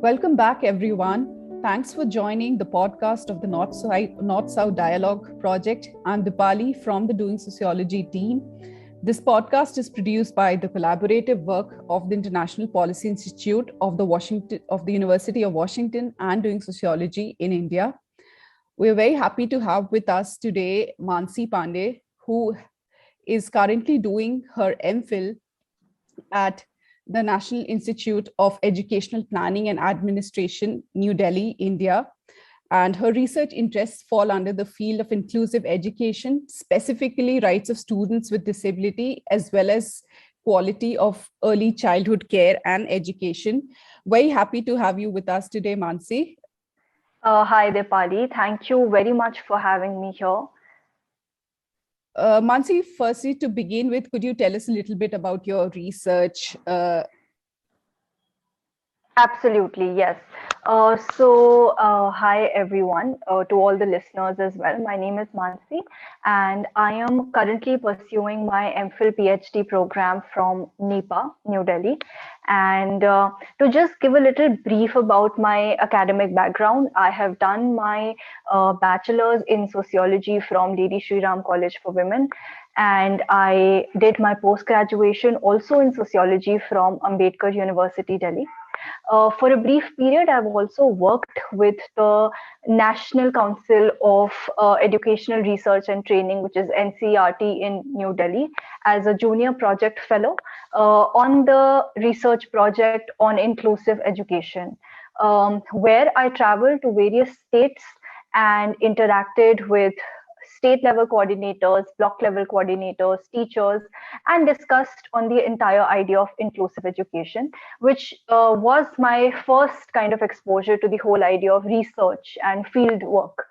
Welcome back, everyone. Thanks for joining the podcast of the North-South Dialogue Project. I'm Deepali from the Doing Sociology team. This podcast is produced by the collaborative work of the International Policy Institute of the University of Washington and Doing Sociology in India. We're very happy to have with us today Mansi Pandey, who is currently doing her MPhil at the National Institute of Educational Planning and Administration, New Delhi, India. And her research interests fall under the field of inclusive education, specifically rights of students with disability, as well as quality of early childhood care and education. Very happy to have you with us today, Mansi. Hi, Deepali. Thank you very much for having me here. Mansi, firstly, to begin with, could you tell us a little bit about your research? Absolutely, yes. Hi everyone, to all the listeners as well. My name is Mansi, and I am currently pursuing my MPhil Ph.D program from NEPA, New Delhi. And to just give a little brief about my academic background, I have done my bachelor's in sociology from Lady Shri Ram College for Women. And I did my post-graduation also in sociology from Ambedkar University, Delhi. For a brief period, I've also worked with the National Council of Educational Research and Training, which is NCERT in New Delhi, as a junior project fellow on the research project on inclusive education, where I traveled to various states and interacted with state level coordinators, block level coordinators, teachers, and discussed on the entire idea of inclusive education, which was my first kind of exposure to the whole idea of research and field work.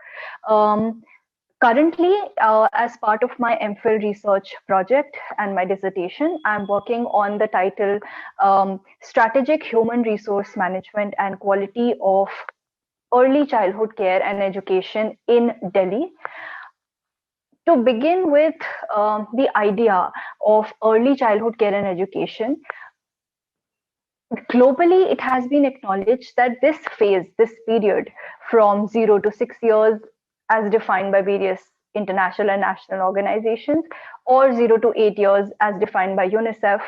Currently, as part of my MPhil research project and my dissertation, I'm working on the title Strategic Human Resource Management and Quality of Early Childhood Care and Education in Delhi. To begin with, the idea of early childhood care and education, globally, it has been acknowledged that this phase, this period from 0 to 6 years, as defined by various international and national organizations, or 0 to 8 years, as defined by UNICEF,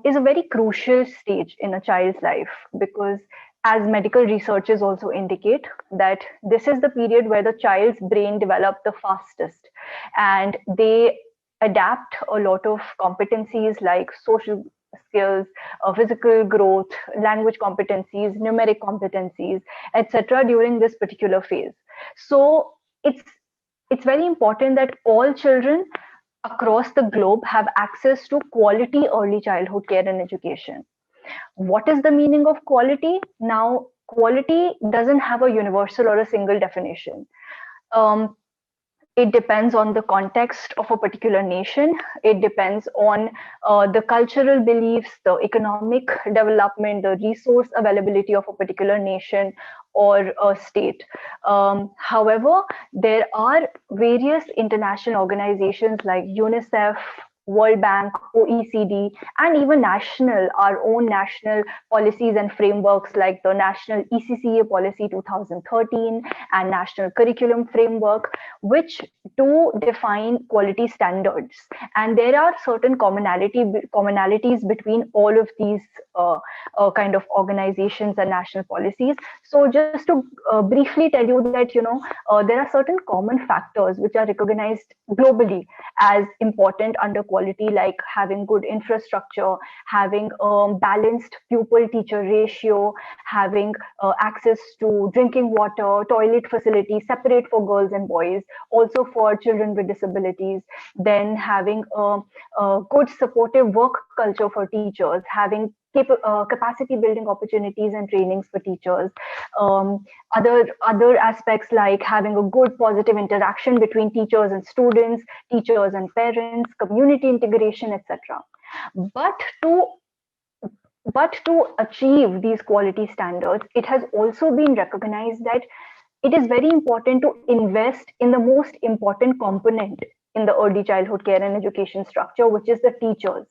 is a very crucial stage in a child's life, because as medical researches also indicate, that this is the period where the child's brain develops the fastest, and they adapt a lot of competencies like social skills, physical growth, language competencies, numeric competencies, etc. during this particular phase. So it's very important that all children across the globe have access to quality early childhood care and education. What is the meaning of quality? Now, quality doesn't have a universal or a single definition. It depends on the context of a particular nation. It depends on the cultural beliefs, the economic development, the resource availability of a particular nation or a state. However, there are various international organizations like UNICEF, World Bank, OECD, and even our own national policies and frameworks like the National ECCA Policy 2013 and National Curriculum Framework, which do define quality standards. And there are certain commonalities between all of these kind of organizations and national policies. So just to briefly tell you that, there are certain common factors which are recognized globally as important under quality, like having good infrastructure, having a balanced pupil-teacher ratio, having access to drinking water, toilet facilities separate for girls and boys, also for children with disabilities, then having a good supportive work culture for teachers, having capacity building opportunities and trainings for teachers, other aspects like having a good positive interaction between teachers and students, teachers and parents, community integration, etc. But to achieve these quality standards, it has also been recognized that it is very important to invest in the most important component in the early childhood care and education structure, which is the teachers.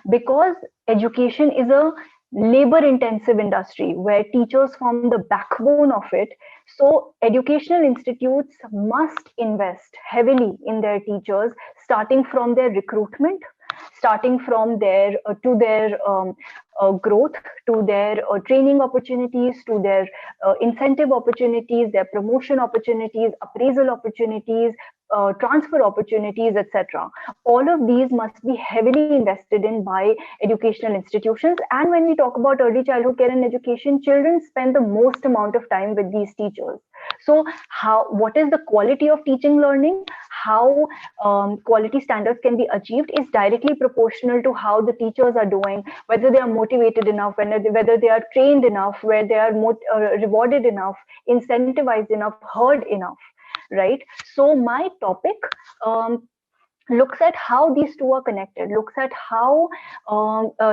Because education is a labor intensive industry where teachers form the backbone of it. So educational institutes must invest heavily in their teachers, starting from their recruitment, starting from their to their growth, to their training opportunities, to their incentive opportunities, their promotion opportunities, appraisal opportunities, transfer opportunities, etc. All of these must be heavily invested in by educational institutions. And when we talk about early childhood care and education, children spend the most amount of time with these teachers. So what is the quality of teaching learning, how quality standards can be achieved, is directly proportional to how the teachers are doing, whether they are motivated enough, whether they are trained enough, where they are rewarded enough, incentivized enough, heard enough, right? So my topic looks at how these two are connected, looks at how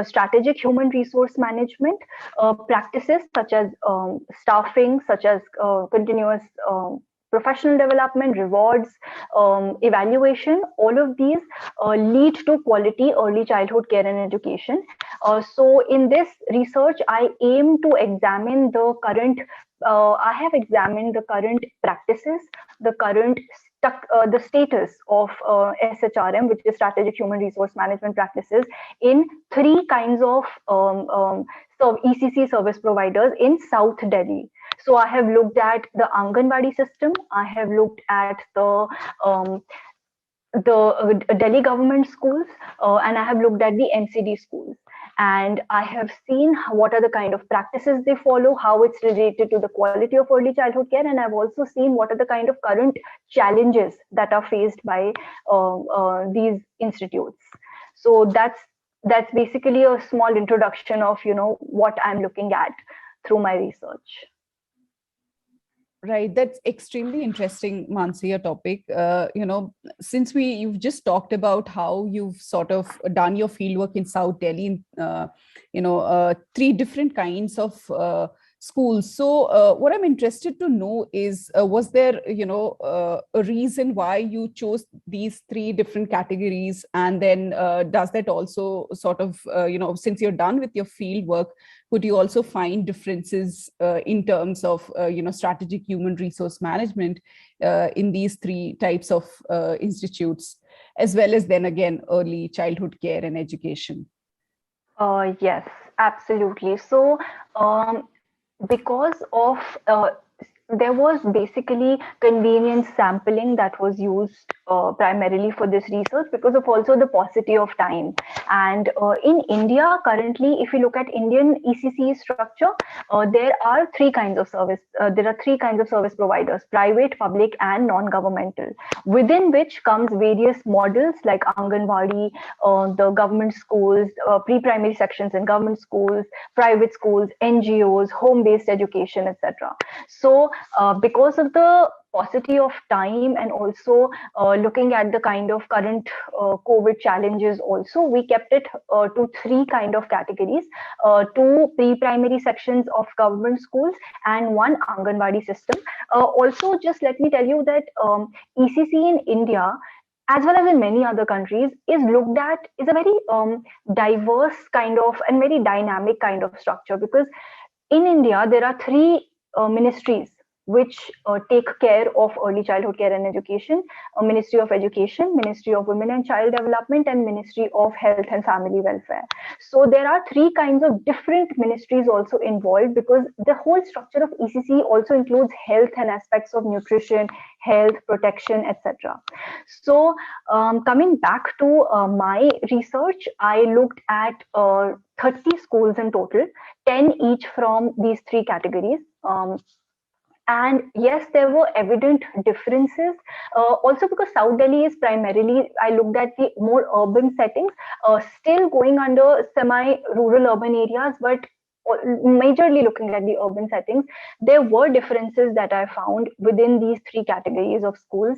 strategic human resource management practices such as staffing, such as continuous professional development, rewards, evaluation, all of these lead to quality early childhood care and education. So in this research, I aim to examine the current I have examined the current practices, the current the status of SHRM, which is Strategic Human Resource Management Practices, in three kinds of ECC service providers in South Delhi. So I have looked at the Anganwadi system, I have looked at the Delhi government schools, and I have looked at the NCD schools. And I have seen what are the kind of practices they follow, how it's related to the quality of early childhood care, and I've also seen what are the kind of current challenges that are faced by these institutes. So that's basically a small introduction of what I'm looking at through my research. Right, that's extremely interesting, Mansi, your topic. Since you've just talked about how you've sort of done your fieldwork in South Delhi, three different kinds of schools. So what I'm interested to know is, was there, a reason why you chose these three different categories? And then does that also sort of, since you're done with your field work, could you also find differences in terms of, strategic human resource management in these three types of institutes, as well as then again, early childhood care and education? Yes, absolutely. So, because of there was basically convenience sampling that was used primarily for this research, because of also the paucity of time. And in India currently, if you look at Indian ECC structure, there are three kinds of service. There are three kinds of service providers: private, public, and non-governmental. Within which comes various models like Anganwadi, the government schools, pre-primary sections in government schools, private schools, NGOs, home-based education, etc. So because of the paucity of time, and also looking at the kind of current COVID challenges also, we kept it to three kind of categories: two pre-primary sections of government schools and one Anganwadi system. Also, just let me tell you that ECC in India, as well as in many other countries, is looked at is a very diverse kind of and very dynamic kind of structure, because in India there are three ministries which take care of early childhood care and education: Ministry of Education, Ministry of Women and Child Development, and Ministry of Health and Family Welfare. So there are three kinds of different ministries also involved, because the whole structure of ECC also includes health and aspects of nutrition, health, protection, etc. So coming back to my research, I looked at 30 schools in total, 10 each from these three categories. And yes, there were evident differences. Also, because South Delhi is primarily, I looked at the more urban settings, still going under semi-rural urban areas, but majorly looking at the urban settings, there were differences that I found within these three categories of schools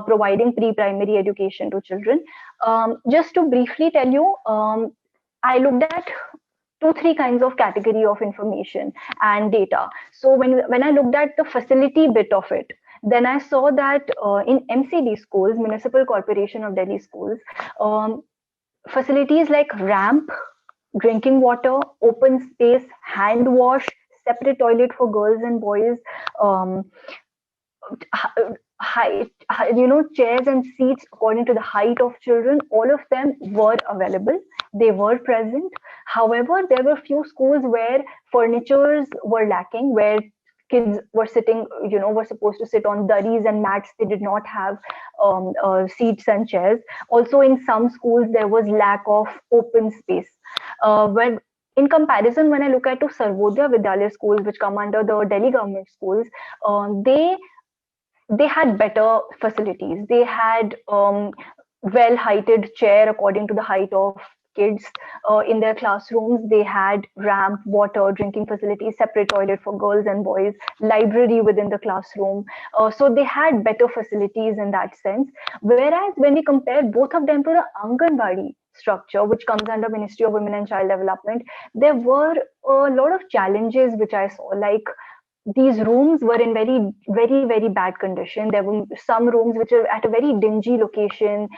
providing pre-primary education to children. Just to briefly tell you, I looked at three kinds of category of information and data. So when I looked at the facility bit of it, then I saw that in MCD schools, Municipal Corporation of Delhi schools, facilities like ramp, drinking water, open space, hand wash, separate toilet for girls and boys, um, height, chairs and seats according to the height of children, all of them were available. They were present. However, there were few schools where furnitures were lacking, where kids were sitting, were supposed to sit on durries and mats. They did not have seats and chairs. Also, in some schools, there was lack of open space. When in comparison, when I look at to Sarvodaya Vidyalaya schools, which come under the Delhi government schools, they had better facilities. They had well-heighted chair according to the height of kids in their classrooms. They had ramp, water, drinking facilities, separate toilet for girls and boys, library within the classroom. So they had better facilities in that sense. Whereas when we compare both of them to the Anganwadi structure, which comes under Ministry of Women and Child Development, there were a lot of challenges which I saw, like these rooms were in very bad condition. There were some rooms which are at a very dingy location.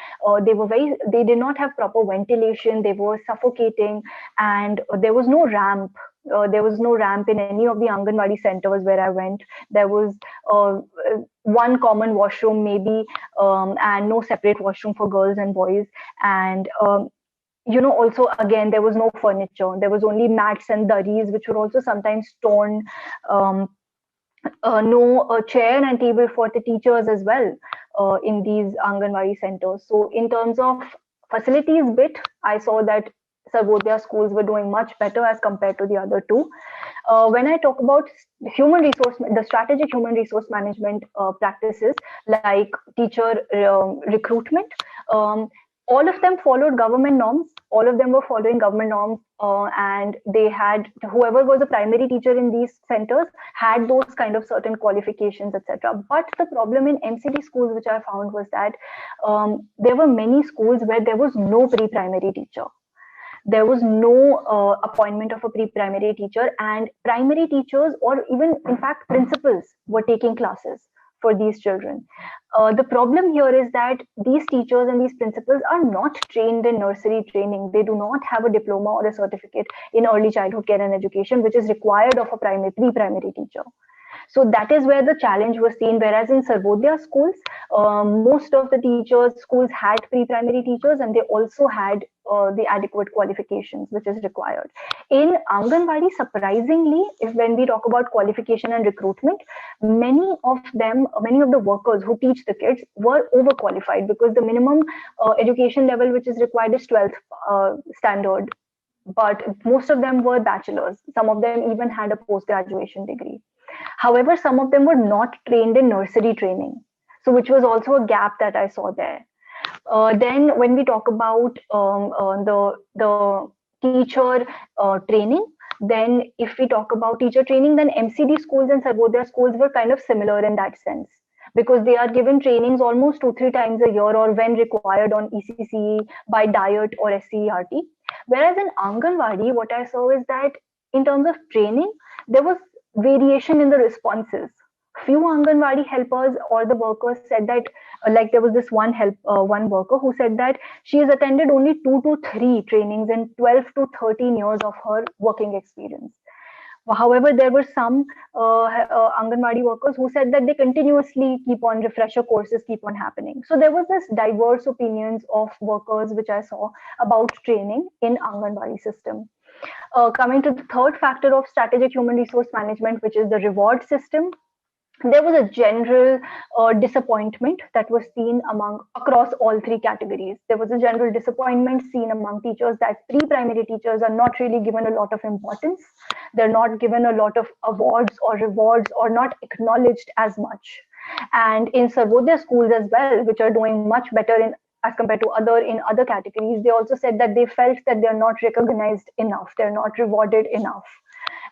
They did not have proper ventilation. They were suffocating, and there was no ramp. There was no ramp in any of the Anganwadi centers where I went. There was one common washroom maybe, and no separate washroom for girls and boys. And also again, there was no furniture. There was only mats and durries, which were also sometimes torn. um, no chair and table for the teachers as well in these Anganwadi centers. So in terms of facilities bit, I saw that Sarvodaya schools were doing much better as compared to the other two. When I talk about the strategic human resource management practices like teacher recruitment, um, all of them followed government norms. All of them were following government norms, and they had whoever was a primary teacher in these centers had those kind of certain qualifications, etc. But the problem in MCD schools, which I found, was that there were many schools where there was no pre-primary teacher. There was no appointment of a pre-primary teacher, and primary teachers or even in fact principals were taking classes for these children. The problem here is that these teachers and these principals are not trained in nursery training. They do not have a diploma or a certificate in early childhood care and education, which is required of a pre-primary teacher. So that is where the challenge was seen. Whereas in Sarvodaya schools, most of the schools had pre-primary teachers, and they also had the adequate qualifications which is required. In Anganwadi, surprisingly, if when we talk about qualification and recruitment, many of the workers who teach the kids were overqualified, because the minimum education level which is required is 12th standard. But most of them were bachelors. Some of them even had a post-graduation degree. However, some of them were not trained in nursery training, so which was also a gap that I saw there. Then, when we talk about the teacher training, then if we talk about teacher training, then MCD schools and Sarvodaya schools were kind of similar in that sense, because they are given trainings almost 2-3 times a year, or when required on ECCE by diet or SCERT. Whereas in Anganwadi, what I saw is that in terms of training, there was variation in the responses. Few Anganwadi helpers or the workers said that, like there was this one worker who said that she has attended only 2 to 3 trainings in 12 to 13 years of her working experience. However, there were some Anganwadi workers who said that they continuously keep on refresher courses keep on happening. So there was this diverse opinions of workers which I saw about training in Anganwadi system. Coming to the third factor of strategic human resource management, which is the reward system, there was a general disappointment that was seen across all 3 categories. There was a general disappointment seen among teachers that pre-primary teachers are not really given a lot of importance. They're not given a lot of awards or rewards, or not acknowledged as much. And in Sarvodaya schools as well, which are doing much better as compared to other categories, they also said that they felt that they're not recognized enough, they're not rewarded enough.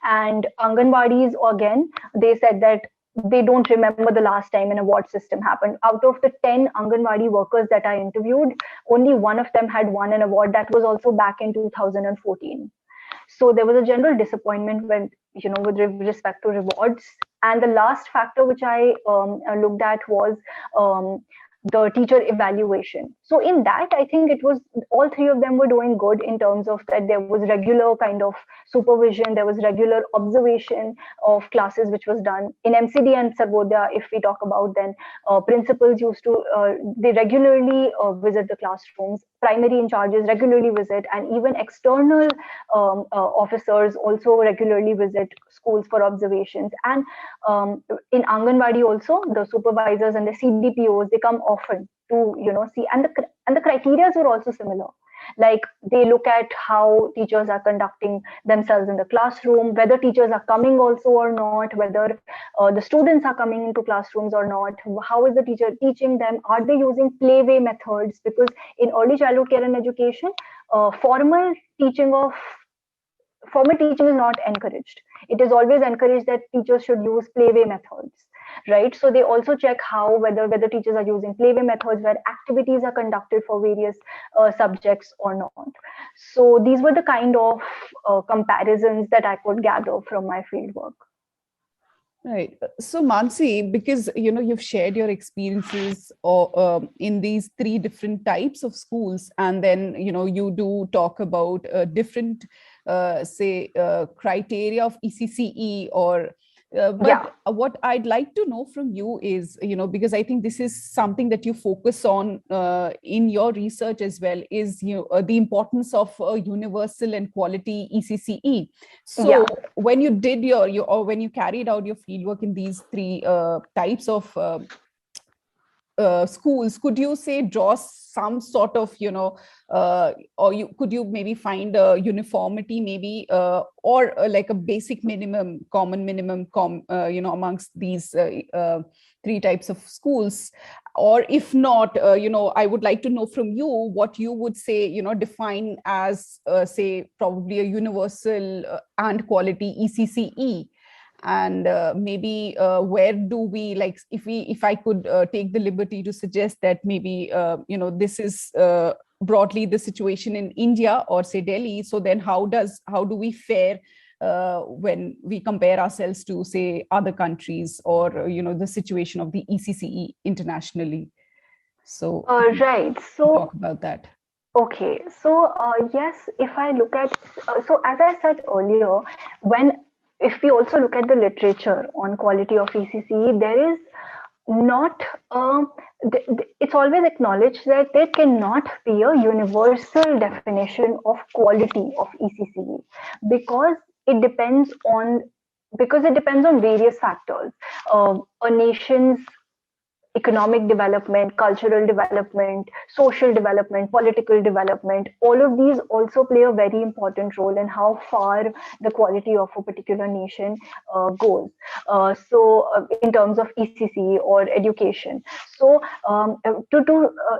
And Anganwadis, again, they said that they don't remember the last time an award system happened. Out of the 10 Anganwadi workers that I interviewed, only one of them had won an award. That was also back in 2014. So there was a general disappointment with respect to rewards. And the last factor which I looked at was the teacher evaluation. So in that, I think it was all three of them were doing good in terms of that there was regular kind of supervision, there was regular observation of classes which was done in MCD and Sarvodaya. If we talk about, then principals used to they regularly visit the classrooms, primary in charges regularly visit, and even external officers also regularly visit schools for observations. And in Anganwadi also, the supervisors and the CDPOs, they come often to see, and the criteria are also similar. Like they look at how teachers are conducting themselves in the classroom, whether teachers are coming also or not, whether the students are coming into classrooms or not, how is the teacher teaching them, are they using playway methods? Because in early childhood care and education, formal teaching is not encouraged. It is always encouraged that teachers should use playway methods, right? So they also check how whether teachers are using playway methods where activities are conducted for various subjects or not. So these were the kind of comparisons that I could gather from my fieldwork. Right. So Mansi, because you've shared your experiences in these three different types of schools, and then you do talk about different, criteria of ECCE or. But what I'd like to know from you is, because I think this is something that you focus on in your research as well, is the importance of universal and quality ECCE. So when you did or when you carried out your fieldwork in these three types of schools, could you say draw some sort of or could you maybe find a uniformity maybe or like a basic common minimum amongst these three types of schools? Or if not, I would like to know from you what you would say define as say probably a universal and quality ECCE. And maybe where do we, like, if I could take the liberty to suggest that maybe this is broadly the situation in India or say Delhi, so then how do we fare when we compare ourselves to say other countries or the situation of the ECCE internationally? So right, so talk about that. Okay, so yes, if I look at, so as I said earlier, if we also look at the literature on quality of ECCE, there is not, it's always acknowledged that there cannot be a universal definition of quality of ECCE because it depends on various factors. A nation's economic development, cultural development, social development, political development, all of these also play a very important role in how far the quality of a particular nation goes. In terms of ECC or education. So,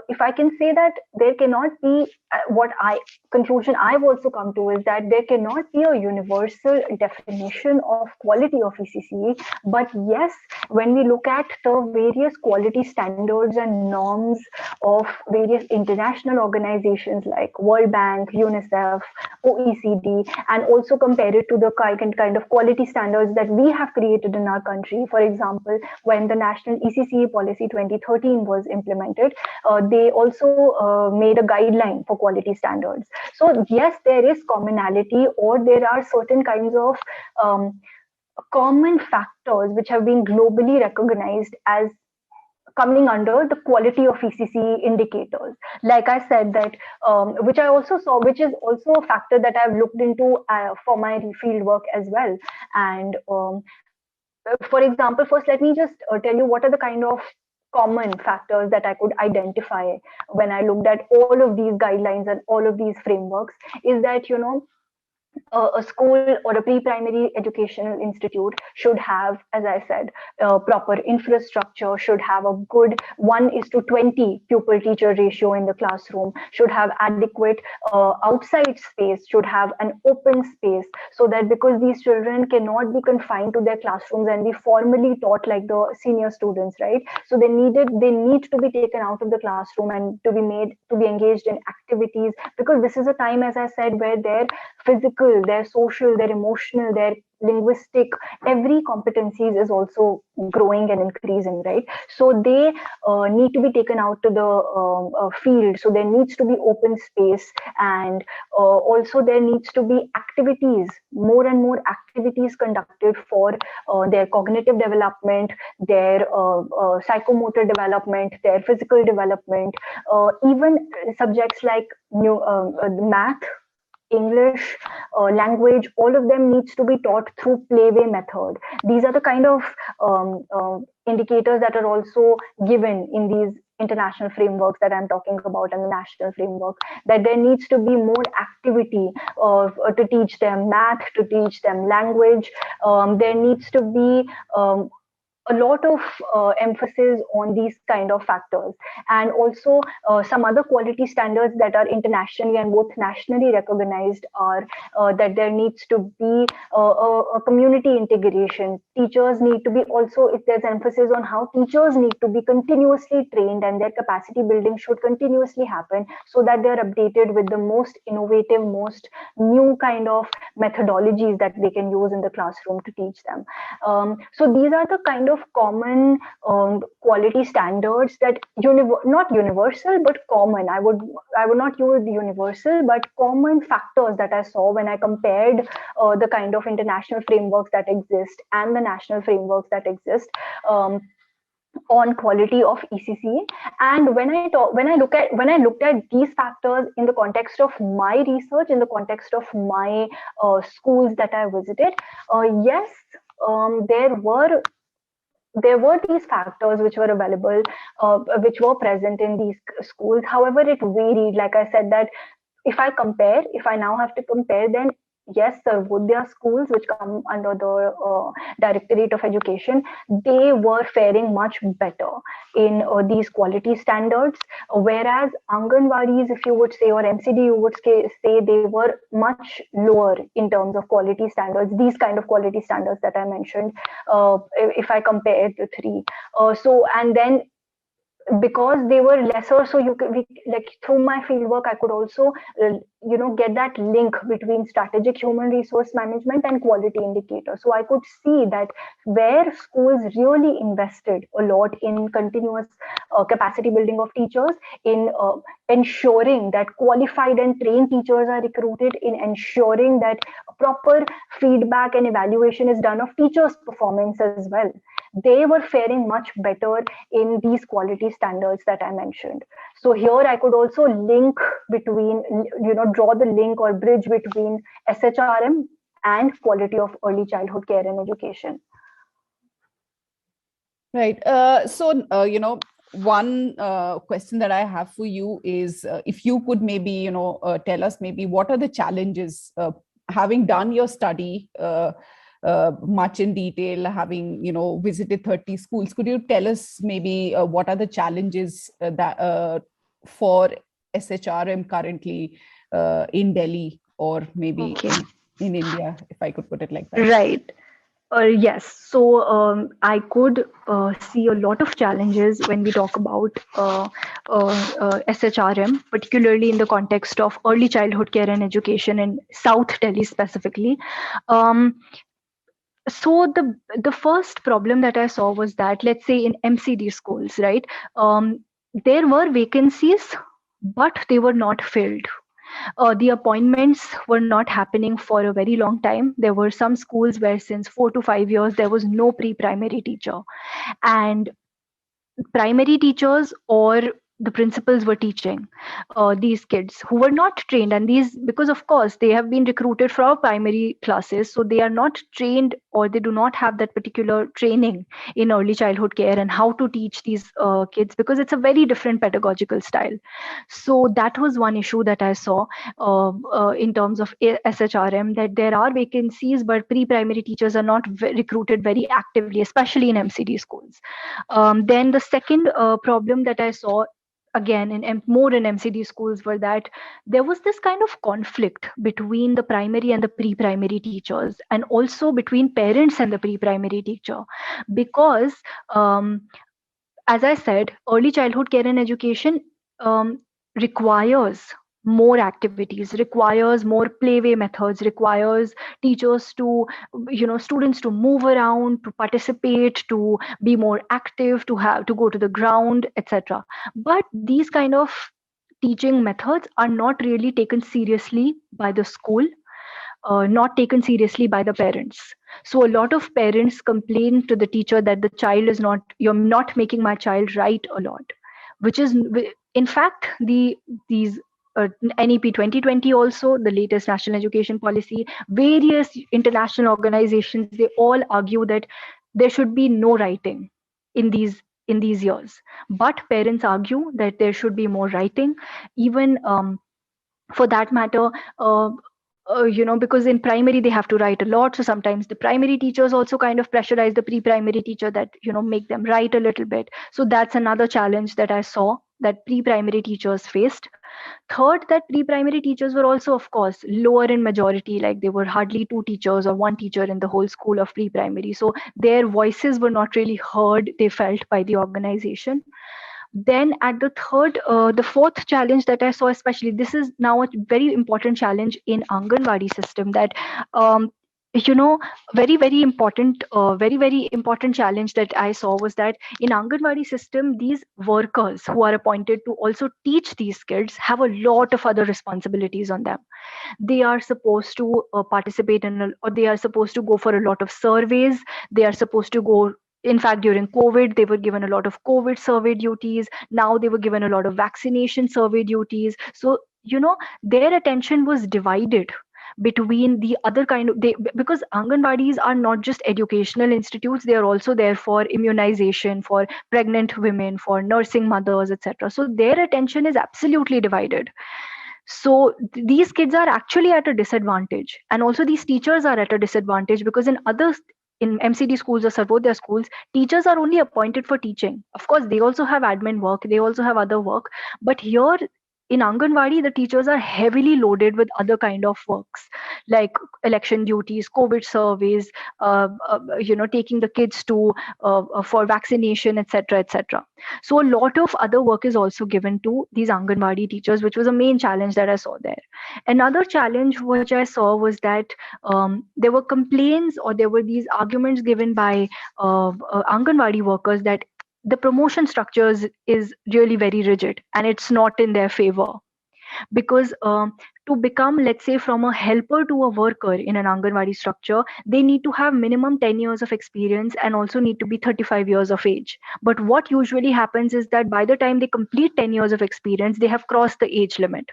if I can say that there cannot be, conclusion I've also come to is that there cannot be a universal definition of quality of ECCE, but yes, when we look at the various quality standards and norms of various international organizations like World Bank, UNICEF, OECD, and also compare it to the kind of quality standards that we have created in our country. For example, when the National ECCE Policy 2013 was implemented, they also made a guideline for quality standards. So yes, there is commonality, or there are certain kinds of common factors which have been globally recognized as coming under the quality of ECCE indicators. Like I said, that which I also saw, which is also a factor that I've looked into for my field work as well. And for example, first let me just tell you what are the kind of common factors that I could identify when I looked at all of these guidelines and all of these frameworks. Is that a school or a pre-primary educational institute should have, as I said, proper infrastructure, should have a good 1:20 pupil-teacher ratio in the classroom, should have adequate outside space, should have an open space, so that because these children cannot be confined to their classrooms and be formally taught like the senior students, right? So they need to be taken out of the classroom and to be engaged in activities, because this is a time, as I said, where their physical physical, their social, their emotional, their linguistic, every competencies is also growing and increasing, right? So they need to be taken out to the field. So there needs to be open space, and also there needs to be activities, more and more activities conducted for their cognitive development, their psychomotor development, their physical development, even subjects like math, English, language, all of them needs to be taught through playway method. These are the kind of indicators that are also given in these international frameworks that I'm talking about and the national framework, that there needs to be more activity to teach them math, to teach them language. There needs to be a lot of emphasis on these kind of factors, and also some other quality standards that are internationally and both nationally recognized are that there needs to be a community integration. Teachers need to be also, if there's emphasis on how teachers need to be continuously trained and their capacity building should continuously happen, so that they're updated with the most innovative, most new kind of methodologies that they can use in the classroom to teach them. So these are the kind of common quality standards that not universal but common. I would not use universal, but common factors that I saw when I compared the kind of international frameworks that exist and the national frameworks that exist. On quality of ECCA, and when I looked at these factors in the context of my research, in the context of my schools that I visited, yes, there were these factors which were available, which were present in these schools. However, it varied. Like I said, that if I now have to compare, then yes, Sarvodaya schools, which come under the Directorate of Education, they were faring much better in these quality standards. Whereas Anganwadis, if you would say, or MCD, you would say they were much lower in terms of quality standards, these kind of quality standards that I mentioned, if I compare the three. And then because they were lesser, so like through my fieldwork I could also get that link between strategic human resource management and quality indicators. So I could see that where schools really invested a lot in continuous capacity building of teachers, in ensuring that qualified and trained teachers are recruited, in ensuring that proper feedback and evaluation is done of teachers' performance as well, they were faring much better in these quality standards that I mentioned. So here I could also link between, draw the link or bridge between SHRM and quality of early childhood care and education. Right. One question that I have for you is if you could maybe, tell us maybe what are the challenges, having done your study much in detail, having visited 30 schools. Could you tell us maybe what are the challenges that for SHRM currently in Delhi, or maybe in India, if I could put it like that? Right. Yes. So I could see a lot of challenges when we talk about SHRM, particularly in the context of early childhood care and education in South Delhi specifically. So the first problem that I saw was that, let's say in MCD schools, right, there were vacancies, but they were not filled. The appointments were not happening for a very long time. There were some schools where since 4 to 5 years, there was no pre-primary teacher. And primary teachers or the principals were teaching these kids who were not trained, and these, because of course they have been recruited from primary classes, so they are not trained, or they do not have that particular training in early childhood care and how to teach these kids, because it's a very different pedagogical style. So that was one issue that I saw in terms of SHRM, that there are vacancies but pre-primary teachers are not recruited very actively, especially in MCD schools. Then the second problem that I saw, again more in MCD schools, were that there was this kind of conflict between the primary and the pre-primary teachers, and also between parents and the pre-primary teacher, because as I said, early childhood care and education requires more activities, requires more playway methods, requires teachers to, students to move around, to participate, to be more active, to have to go to the ground, etc. But these kind of teaching methods are not really taken seriously by the school, not taken seriously by the parents. So a lot of parents complain to the teacher that the child is not, you're not making my child write a lot, which is, in fact, these NEP 2020, also the latest national education policy, various international organizations, they all argue that there should be no writing in these years. But parents argue that there should be more writing, even for that matter. Because in primary they have to write a lot, so sometimes the primary teachers also kind of pressurize the pre-primary teacher that, make them write a little bit. So that's another challenge that I saw that pre-primary teachers faced. Third, that pre-primary teachers were also, of course, lower in majority, like there were hardly two teachers or one teacher in the whole school of pre-primary, so their voices were not really heard, they felt, by the organization. Then at the fourth challenge that I saw, especially, this is now a very important challenge in Anganwadi system, that um, you know very very important challenge that I saw was that in Anganwadi system, these workers who are appointed to also teach these kids have a lot of other responsibilities on them. They are supposed to participate or they are supposed to go for a lot of surveys. They are supposed to go, in fact, during COVID they were given a lot of COVID survey duties. Now they were given a lot of vaccination survey duties. So their attention was divided between the other kind of, because Anganwadis are not just educational institutes, they are also there for immunization, for pregnant women, for nursing mothers, etc. So their attention is absolutely divided. So these kids are actually at a disadvantage, and also these teachers are at a disadvantage, because in MCD schools or Sarvodaya schools, teachers are only appointed for teaching. Of course, they also have admin work, they also have other work, but here in Anganwadi, the teachers are heavily loaded with other kind of works, like election duties, COVID surveys, taking the kids to for vaccination, etc., etc. So a lot of other work is also given to these Anganwadi teachers, which was a main challenge that I saw there. Another challenge which I saw was that there were complaints, or there were these arguments given by Anganwadi workers that the promotion structures is really very rigid and it's not in their favor, because to become, let's say, from a helper to a worker in an Anganwadi structure, they need to have minimum 10 years of experience and also need to be 35 years of age. But what usually happens is that by the time they complete 10 years of experience, they have crossed the age limit.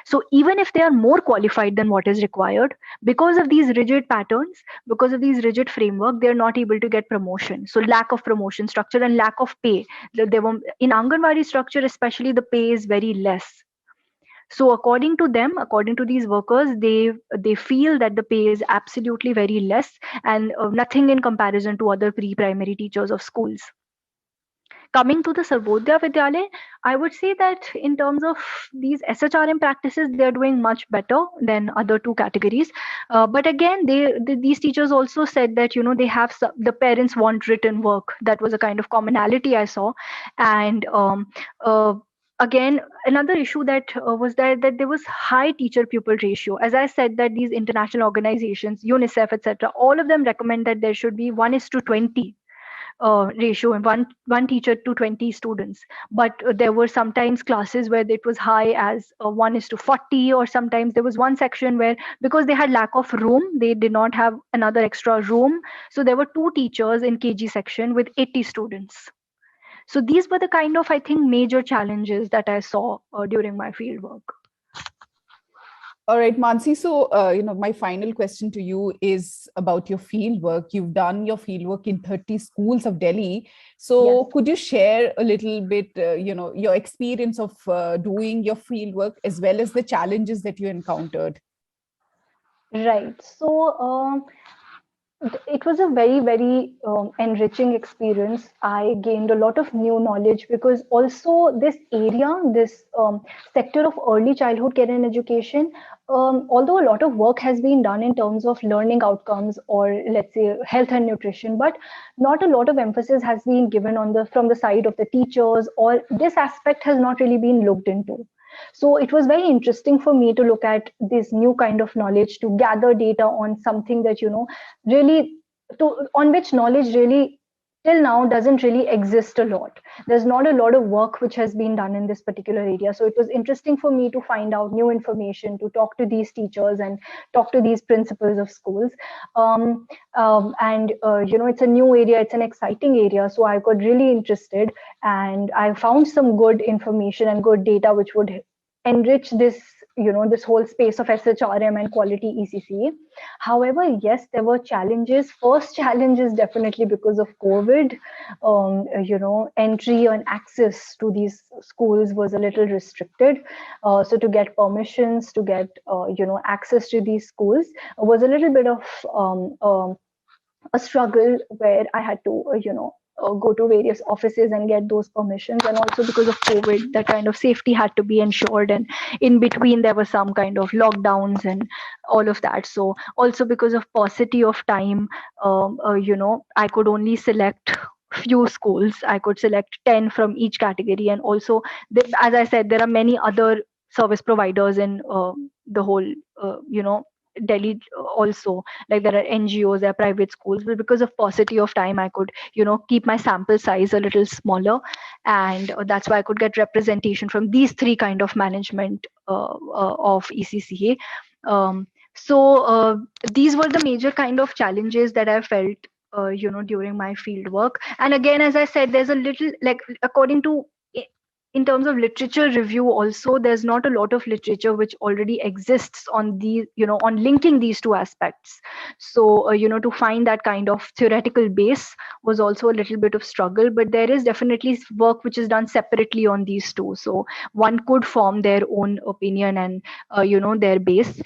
So even if they are more qualified than what is required, because of these rigid patterns, because of these rigid framework, they are not able to get promotion. So lack of promotion structure and lack of pay. There were, in Anganwadi structure especially, the pay is very less. So according to them, according to these workers, they feel that the pay is absolutely very less, and nothing in comparison to other pre-primary teachers of schools. Coming to the Sarvodaya Vidyalaya, I would say that in terms of these SHRM practices, they are doing much better than other two categories. But again, these teachers also said that they have the parents want written work. That was a kind of commonality I saw, and again, another issue that was that there was high teacher pupil ratio. As I said, that these international organizations, UNICEF, etc., all of them recommend that there should be 1:20 ratio, and one teacher to 20 students. But there were sometimes classes where it was high as 1:40, or sometimes there was one section where, because they had lack of room, they did not have another extra room, so there were two teachers in KG section with 80 students. So these were the kind of, I think, major challenges that I saw during my fieldwork. All right, Mansi. So, my final question to you is about your field work. You've done your field work in 30 schools of Delhi. So, Yes. could you share a little bit, your experience of doing your field work as well as the challenges that you encountered? Right. So, it was a very, very enriching experience. I gained a lot of new knowledge, because also this area, this sector of early childhood care and education, although a lot of work has been done in terms of learning outcomes, or let's say health and nutrition, but not a lot of emphasis has been given on from the side of the teachers, or this aspect has not really been looked into. So it was very interesting for me to look at this new kind of knowledge, to gather data on something that, really, on which knowledge really till now doesn't really exist a lot. There's not a lot of work which has been done in this particular area. So it was interesting for me to find out new information, to talk to these teachers and talk to these principals of schools. And it's a new area, it's an exciting area. So I got really interested, and I found some good information and good data which would enrich this whole space of SHRM and quality ECCA. However, yes, there were challenges. First challenge is definitely because of COVID. Entry and access to these schools was a little restricted. So to get permissions, to get access to these schools was a little bit of a struggle, where I had to go to various offices and get those permissions. And also because of COVID, that kind of safety had to be ensured, and in between there were some kind of lockdowns and all of that. So also because of paucity of time, I could only select few schools. I could select 10 from each category. And also, as I said, there are many other service providers in the whole Delhi also. Like, there are NGOs, there are private schools, but because of paucity of time, I could keep my sample size a little smaller. And that's why I could get representation from these three kind of management of ECCA. So these were the major kind of challenges that I felt during my field work. And again, as I said, there's a little, like, according to, in terms of literature review also, there's not a lot of literature which already exists on the on linking these two aspects. So to find that kind of theoretical base was also a little bit of struggle, but there is definitely work which is done separately on these two, so one could form their own opinion and their base.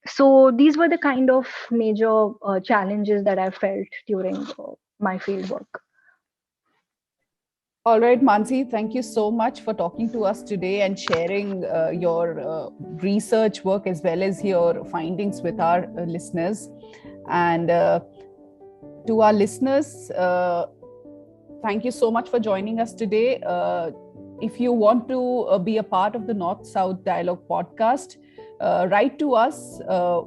So these were the kind of major challenges that I felt during my field work. All right, Mansi, thank you so much for talking to us today and sharing your research work as well as your findings with our listeners. And to our listeners, thank you so much for joining us today. If you want to be a part of the North-South Dialogue podcast, write to us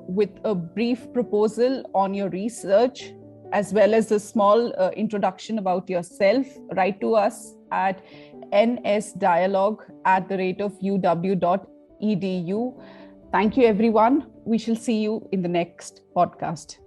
with a brief proposal on your research, as well as a small introduction about yourself. Write to us at nsdialogue@uw.edu. Thank you, everyone. We shall see you in the next podcast.